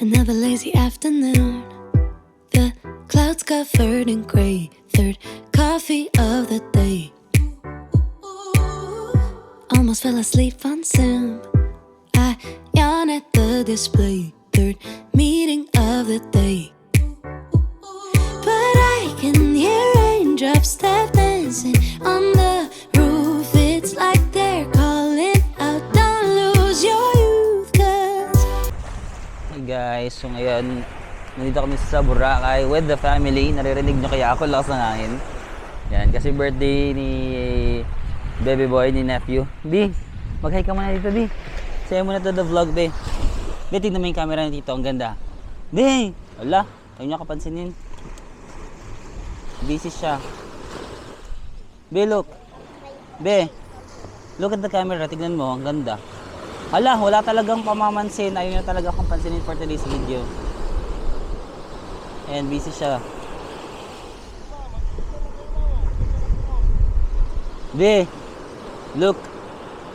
Another lazy afternoon. The clouds covered in gray. Third coffee of the day. Almost fell asleep on Zoom. I yawn at the display. Third meeting of the day. But I can hear raindrops tap dancing on the roof. It's like they're calling out, don't lose your youth, cause... Hey guys, so ngayon nandito kami sa Boracay with the family. Naririnig nyo kaya ako, lakas ng hangin. Yan, kasi birthday ni baby boy, ni nephew. B, mag-hi ka muna dito, B. Say muna to the vlog, B. B, tignan mo yung camera ni Tito, ang ganda. B, wala, huwag nyo kapansinin. Busy siya. B, look. B, look at the camera, tignan mo, ang ganda. Hala, wala talagang pamamansin. Ayaw niya talaga akong pansinin for today's video. And busy siya. B, look.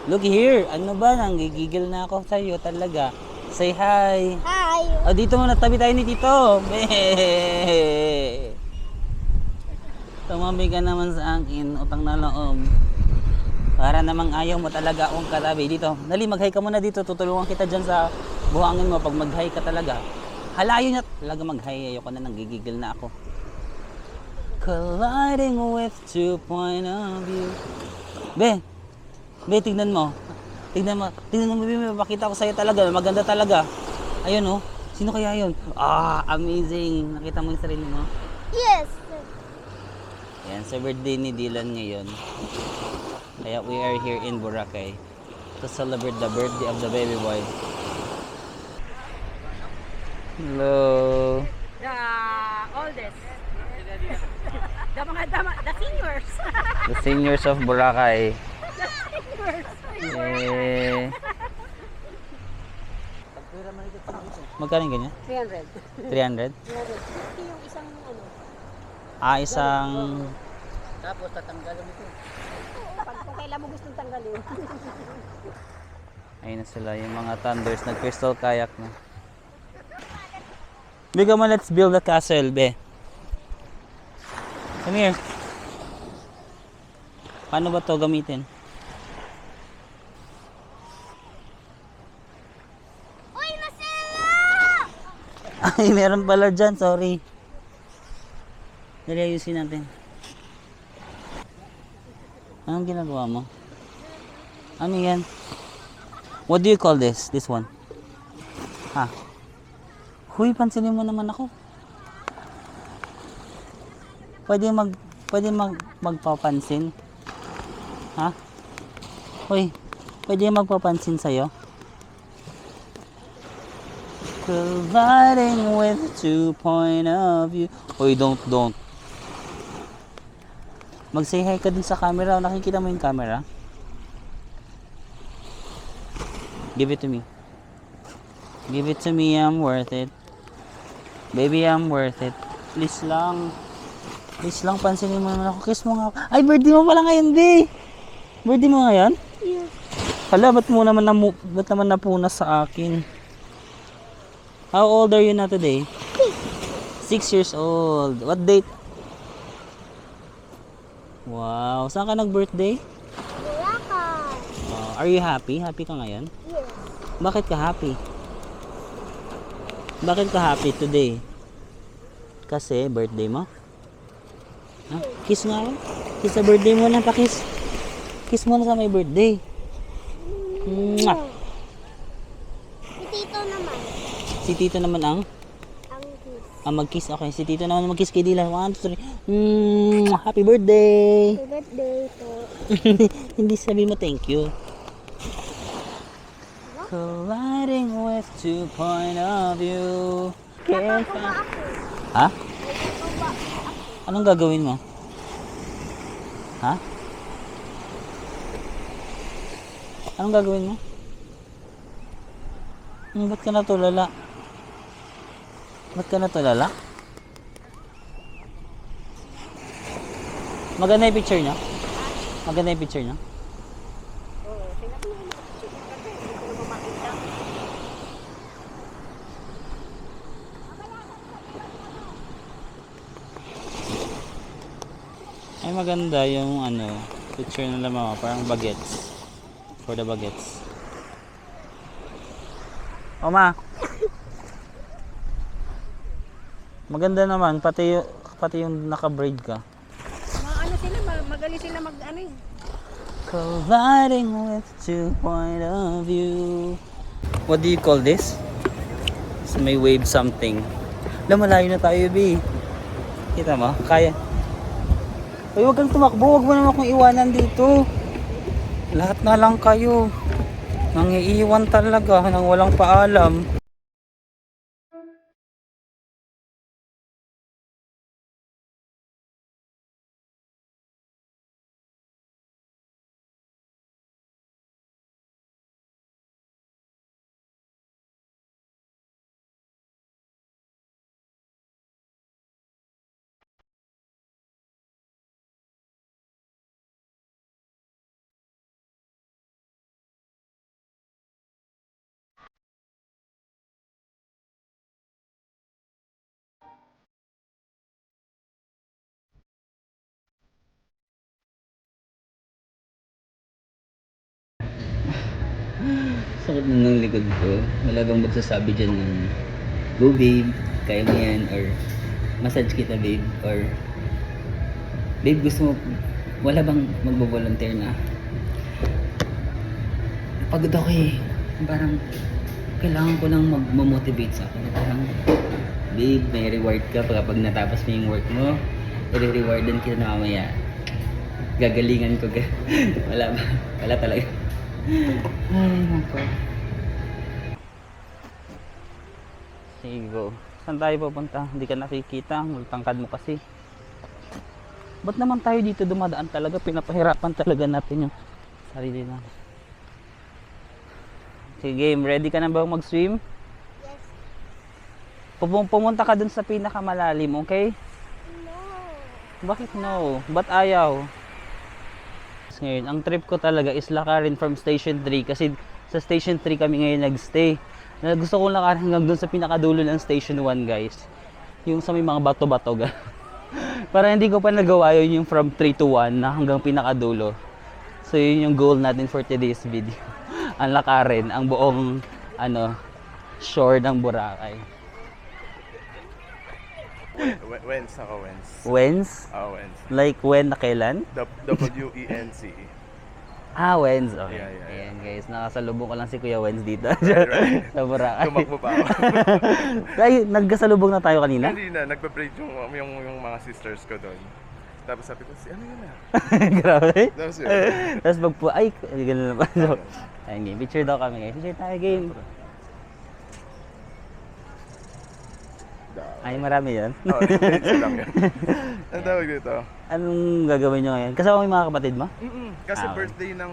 Look here. Ano ba? Nanggigigil na ako sa'yo talaga. Say hi. Hi! Oh, dito muna. Tabi tayo ni Tito. B. Tumabi ka naman sa akin. Utang na loob. Para namang ayaw mo talaga akong katabi. Dito. Dali, mag-hi ka muna dito. Tutulungan kita dyan sa buhangin mo pag mag-hi ka talaga. Halayo niya. Talaga mag-hi. Ayoko na, nanggigigil na ako. Colliding with 2 point of view. Be, tignan mo. Tignan mo, may mapakita ko sa'yo talaga. Maganda talaga. Ayun oh. Sino kaya yun? Ah, amazing. Nakita mo yung sarili mo? Yes! Yan, sa birthday ni Dylan ngayon. Kaya we are here in Boracay to celebrate the birthday of the baby boy. Hello. The oldest. The seniors. The seniors of Boracay. The seniors. Eh. Magkano yung ganyan? 300? 300. 300. Yung isang ano. Ah, isang... Tapos tatanggalin ito. Kung kailan mo gustong tanggalin. Ayun na sila, yung mga thunders. Nag-crystal kayak na. Be, come on, let's build a castle, be. Come here. Paano ba to gamitin? Uy, masaya! Ay, meron pala dyan, sorry. Dali, ayusin natin. Anong ginagawa mo? Ano yan? What do you call this? This one? Ha? Huy, pansinin mo naman ako. Pwede magpapansin? Ha? Huy, pwede magpapansin sa'yo? Colliding with 2 point of view. Huy, don't. Mag-say hi ka dun sa camera. Nakikita mo yung camera? Give it to me. Give it to me, I'm worth it. Baby, I'm worth it. Please lang. Please lang, pansinin mo naman ako. Kiss mo nga ako. Ay, birthday mo pala ngayon, B. Birthday mo ngayon? Yes. Hala, ba't naman napuna sa akin? How old are you na today? 6 years old. What date? Wow, saan ka nag-birthday? Boracay. Are you happy? Happy ka ngayon? Yes. Bakit ka happy? Bakit ka happy today? Kasi birthday mo? Ha? Kiss nga ako. Kiss sa birthday mo na, pakiss. Kiss mo na sa may birthday. Mwah! Si Tito naman. Si Tito naman ang Ang kiss. mag-kiss. Okay, si Tito naman mag-kiss kay Dylan. 1, 2, 3. Happy birthday! Happy birthday po. Hindi sabi mo thank you. Colliding with 2 point of view. Nakakaba ako. Ha? Nakakaba. Anong gagawin mo? Ha? Anong gagawin mo? Ba't ka natulala? Ba't ka natulala? Maganda yung picture niya? Maganda yung picture niya? Oo, tingnan mo naman. Hindi ko naman makita. maganda yung ano, picture ng lamang, parang bagets. For the bagets. Oma. Maganda naman, pati yung naka-braid ka. Ano sila, magaling sila mag ano eh. Colliding with two point of view. What do you call this? So may wave something. Malayo na tayo, B. Kita mo? Kaya. Ay, huwag kang tumakbo. Huwag mo naman akong iwanan dito. Lahat na lang kayo. Nangiiwan talaga nang walang paalam. Sakit na ng likod ko. Wala bang magsasabi dyan ng go babe, kaya mo yan, or massage kita babe, or babe gusto mo, wala bang magbo-volunteer na pagod ako eh, parang kailangan ko lang mag-motivate sa akin, parang babe may reward ka pag natapos mo yung work mo, i-rewardan kita na mamaya, gagalingan ko wala ba? Wala talaga. Ay, nako. Sige, go. Saan tayo pupunta? Hindi ka nakikita. Tangkad mo kasi. Ba't naman tayo dito dumadaan talaga? Pinapahirapan talaga natin yung sarili na. Sige, game. Ready ka na ba mag-swim? Yes. Pumunta ka dun sa pinakamalalim, okay? No. Bakit no? Ba't ayaw? Ngayon, ang trip ko talaga is lakarin from Station 3 kasi sa Station 3 kami ngayon nagstay. Gusto kong lakarin hanggang dun sa pinakadulo ng Station 1, guys. Yung sa may mga bato-bato. Para hindi ko pa nagawa yun yung from 3 to 1 na hanggang pinakadulo. So yun yung goal natin for today's video. Ang lakarin, ang buong shore ng Boracay. Wens ako, Wens. Wens? Wens. Like when na kailan? W-E-N-C. Wens. Okay. Yeah. Ayan guys, nakasalubong ko lang si Kuya Wens dito. Right. Sa Boracay. Tumakbo pa ako. Ay, nagkasalubong na tayo kanina? Hindi na, nagpa-braid yung mga sisters ko doon. Tapos sabi ko, ano yun na? Grabe. Tapos yun. Tapos ay, gano'n na pa. So, ayun game. Picture daw kami guys. Picture tayo game. Ay, marami yan. Isa lang yan. Ang tawag dito? Anong gagawin nyo ngayon? Kasama mo yung mga kapatid mo? Kasi Okay. birthday ng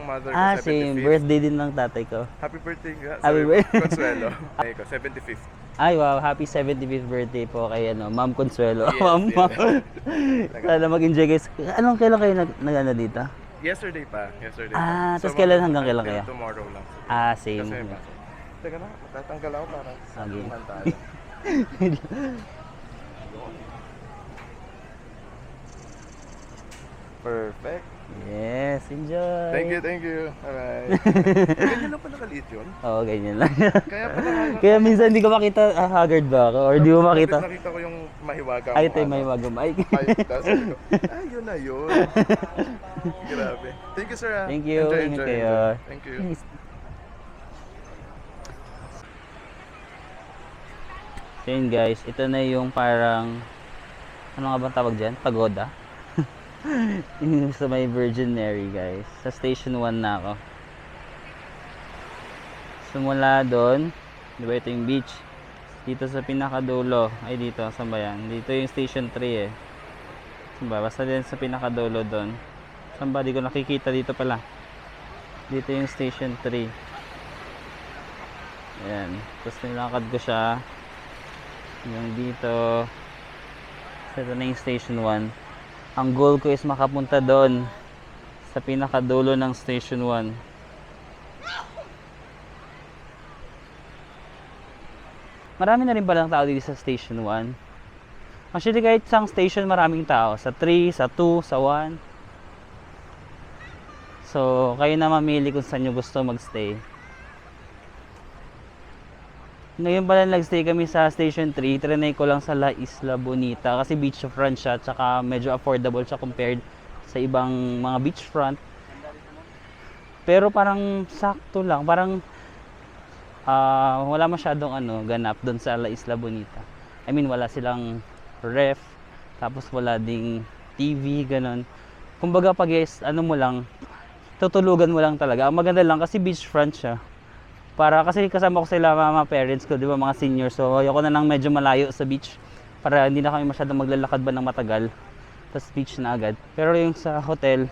mother ko, Same. 75th. Birthday din ng tatay ko. Happy birthday ka. Happy birthday. Consuelo. Ay ko, 75th. Ay, wow. Happy 75th birthday po kay Ma'am Consuelo. Yes, Ma'am. yes. Sana mag-enjoy guys. Kailan kayo nag dito? Yesterday pa. Yesterday Tapos kailan hanggang kailan kayo? Tomorrow lang. Same. Kasi may pasok. Teka na, matatanggal ako para sa Okay. tayo. Perfect. Yes, enjoy. Thank you. Alright. Ganyan lang pala kaliit yun. Oo, ganyan lang. Kaya pala Kaya minsan hindi ko makita haggard ba ako or di mo makita. Nakita ko yung mahiwaga. Ay, tayo may magumay. Yun na yun. Grabe. Thank you, sir. Thank you. Ingat kayo. Thank you. So yun guys, ito na yung parang ano nga ba tawag dyan? Pagoda. Yung sa may Virgin Mary guys. Sa Station 1 na ako. Simula doon, di ba ito yung beach? Dito sa pinakadulo, ay dito, saan ba yan? Dito yung Station 3 eh. Saan ba? Basta din sa pinakadulo doon. Saan ba? Di ko nakikita dito pala. Dito yung Station 3. Ayan. Tapos nilakad ko siya. Yung dito. Ito na yung Station 1. Ang goal ko is makapunta doon sa pinakadulo ng Station 1. Marami na rin palang tao dito sa Station 1. Actually, kahit isang station maraming tao. Sa 3, sa 2, sa 1. So, kayo na mamili kung saan nyo gusto magstay. Ngayon pala nagstay kami sa Station 3. Trinay ko lang sa La Isla Bonita. Kasi beachfront siya. Tsaka medyo affordable siya compared sa ibang mga beachfront. Pero parang sakto lang. Parang wala masyadong ganap doon sa La Isla Bonita. I mean, wala silang ref, tapos wala ding TV, ganun. Kumbaga pag mo lang, tutulugan mo lang talaga. Ang maganda lang kasi beachfront siya. Para kasi kasama ko sila mga parents ko, di ba, mga senior. So ayoko na lang medyo malayo sa beach para hindi na kami masyadong maglalakad ba ng matagal. Tapos beach na agad. Pero yung sa hotel,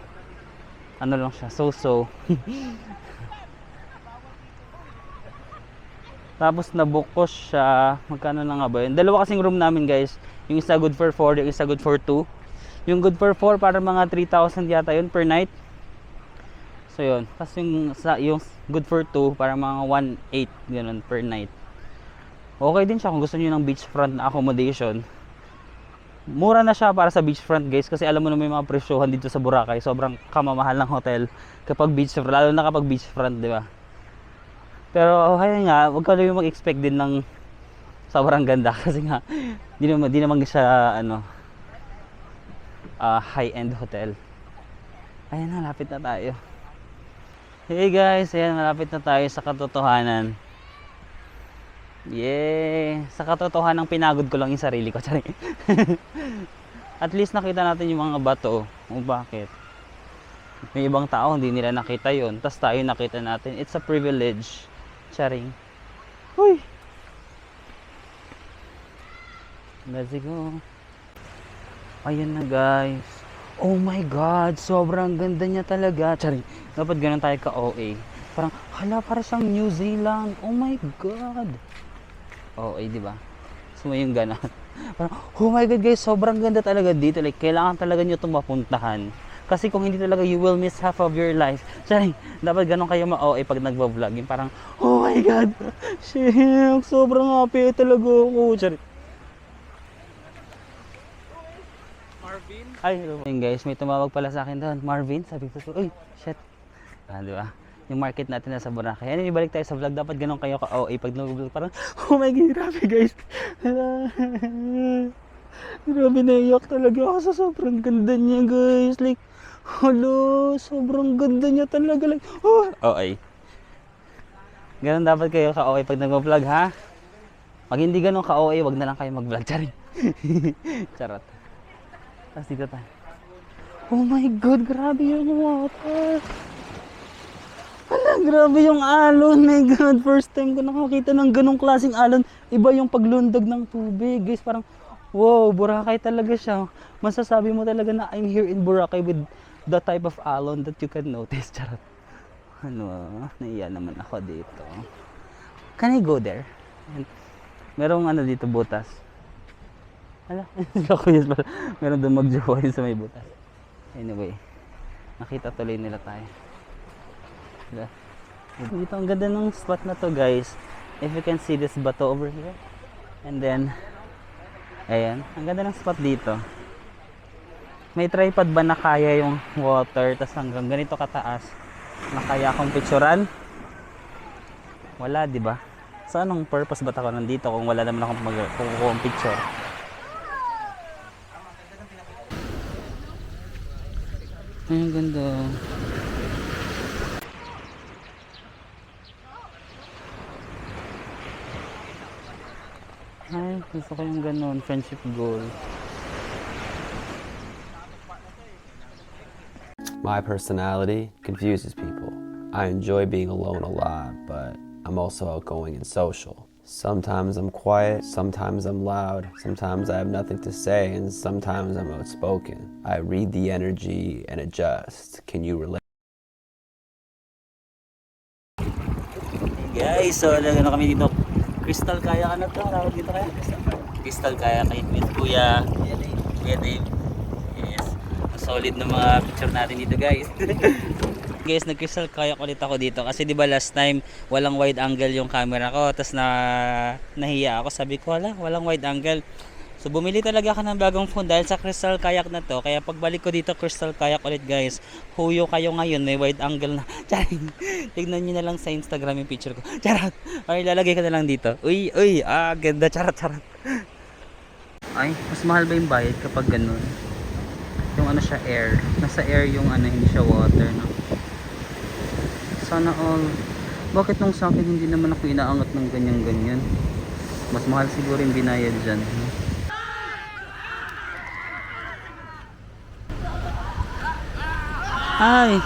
lang siya, so-so. Tapos nabook ko siya, magkano na nga ba yun? Dalawa kasing room namin guys. Yung isa good for 4, yung isa good for 2. Yung good for 4 para mga 3,000 yata yun per night. So yun. Tapos yung good for 2 para mga 1,800 ganun per night. Okay din siya kung gusto niyo ng beachfront na accommodation. Mura na siya para sa beachfront guys, kasi alam mo na may mga presyohan dito sa Boracay. Sobrang kamamahal ng hotel kapag beachfront, lalo na kapag beachfront, di ba? Pero kaya nga, wag ka lang mag-expect din ng sobrang ganda kasi nga di naman siya high-end hotel. Ayan, malapit na tayo. Hey guys, ayan, malapit na tayo sa katotohanan. Yeah, sa katotohanan pinagod ko lang yung sarili ko. At least nakita natin yung mga bato. O bakit? May ibang tao hindi nila nakita yon, tas tayo nakita natin. It's a privilege. Charing. Huy! Let's go. Ayan na guys. Oh my god, sobrang ganda niya talaga. Charing. Dapat ganun tayo ka-OA. Parang, hala, para siyang New Zealand. Oh my god. OA, di ba? So yung gana. Parang, oh my god guys, sobrang ganda talaga dito. Like, kailangan talaga nyo itong mapuntahan. Kasi kung hindi talaga, you will miss half of your life. Charing, dapat ganun kayo ma-OA pag nagba-vlog. Yung parang, oh my god, shit, sobrang happy talaga ako. Charing. Marvin? Ay, hello. Ayun guys, may tumawag pala sa akin doon. Marvin, sabi ko, uy, shit. Di ba? Yung market natin nasa Boracay. Ano, ibalik tayo sa vlog. Dapat ganun kayo ka-OA pag nag-vlog. Parang, oh my god, grabe guys. Grabe, naiyak talaga ako sa sobrang ganda niya guys. Like, hello, sobrang ganda niya talaga. Like, oh, OA. Ganun dapat kayo ka-OA pag nag-vlog, ha? Pag hindi ganun ka-OA, wag na lang kayo mag-vlog. Charing. Charot. Tapos dito tayo. Oh my god, grabe yung water. Hala, grabe yung alon. My god, first time ko nakakita ng ganung klaseng alon. Iba yung paglundag ng tubig. Guys, parang, wow, Boracay talaga siya. Masasabi mo talaga na I'm here in Boracay with the type of alon that you can notice. Charot. Naiya naman ako dito. Can I go there? Merong dito, butas. Hala, meron doon magjowa sa may butas. Anyway, nakita tuloy nila tayo. Dito ang ganda ng spot na to guys. If you can see this bato over here. And then, ayan, ang ganda ng spot dito. May tripod ba na kaya yung water, tas hanggang ganito kataas na kaya akong picturean? Wala, di ba? So anong purpose ba ako nandito kung wala naman akong kukuha ng picture? Ay, ang ganda. Ay, gusto ko yung ganun, friendship goal. My personality confuses people. I enjoy being alone a lot, but I'm also outgoing and social. Sometimes I'm quiet, sometimes I'm loud, sometimes I have nothing to say, and sometimes I'm outspoken. I read the energy and adjust. Can you relate? Guys, so nagano kami dito. Crystal kaya ka na to. Tawag dito kaya? Crystal kaya kay Kuya Dave. Yes. Solid na mga picture natin dito guys. Guys, nag-crystal kayak ulit ako dito kasi 'di ba last time walang wide angle yung camera ko, tapos nahiya ako, sabi ko walang wide angle. So bumili talaga ako ng bagong phone dahil sa crystal kayak na to. Kaya pagbalik ko dito crystal kayak ulit guys. Huyo kayo ngayon, may wide angle na. Charing. Tignan niyo na lang sa Instagram yung picture ko. Charot. Ay lalagay ko na lang dito. Uy, ganda, charot. Ay, mas mahal ba yung bayad kapag ganun? Yung ano siya, air. Nasa air yung ano, hindi siya water, no? Sana all. Bakit nung sa akin hindi naman ako inaangat ng ganyan-ganyan? Mas mahal siguro yung binayad dyan. Ay!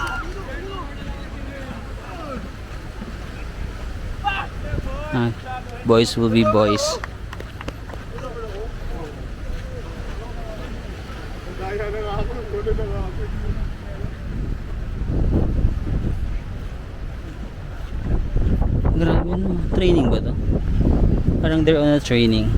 Ah, boys will be boys. Grabe naman. Training ba to? Parang they're on a training.